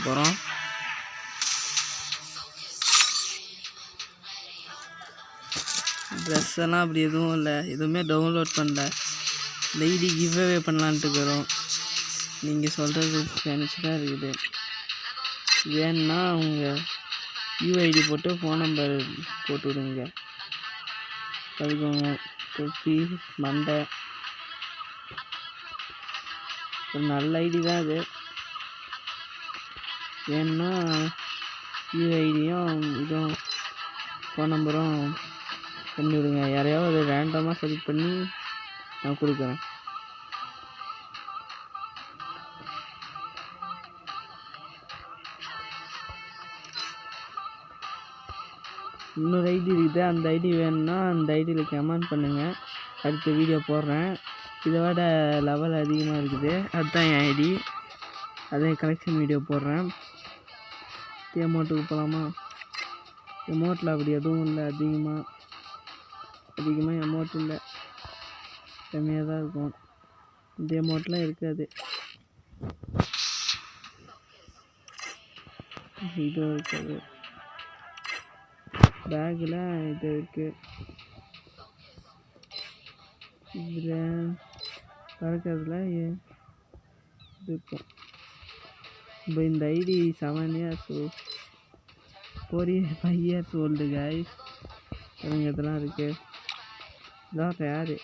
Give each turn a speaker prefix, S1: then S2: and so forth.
S1: போகிறோம். ட்ரெஸ் எல்லாம் அப்படி எதுவும் இல்லை, எதுவுமே டவுன்லோட் பண்ணல. இந்த ஐடி கிவ் அவே பண்ணலான்ட்டு இருக்கிறோம். நீங்கள் சொல்கிறது நினச்சி தான் இருக்குது. வேணுன்னா உங்கள் யூஐடி போட்டு ஃபோன் நம்பர் போட்டு விடுங்க. அதுக்கு தொப்பி மண்டை ஒரு நல்ல ஐடி தான் அது. வேணுன்னா யூஐடியும் இதுவும் ஃபோன் நம்பரும் பண்ணி விடுங்க. யாரையாவது ரேண்டமாக செலக்ட் பண்ணி நான் கொடுக்குறேன். இன்னொரு ஐடி இருக்குது, அந்த ஐடி வேணும்னா அந்த ஐடியில் கமெண்ட் பண்ணுங்கள். அடுத்த வீடியோ போடுறேன். இதை விட லெவல் அதிகமாக இருக்குது, அதுதான் என் ஐடி. அதே கலெக்ஷன் வீடியோ போடுறேன். எமௌண்ட்டுக்கு போகலாமா? எமௌண்ட்டில் அப்படி எதுவும் இல்லை, அதிகமாக எமௌண்ட் இல்லை, கம்மியாக தான் இருக்கும். இந்த எமௌண்ட்லாம் இருக்காது. இது இருக்காது. பேக்கில் இது இருக்குது. இதில் பறக்கிறதுல இது இருக்கும். இப்போ இந்த ID 7 years 5 years old guys. இதெல்லாம் இருக்குது. இதான் ரேரு.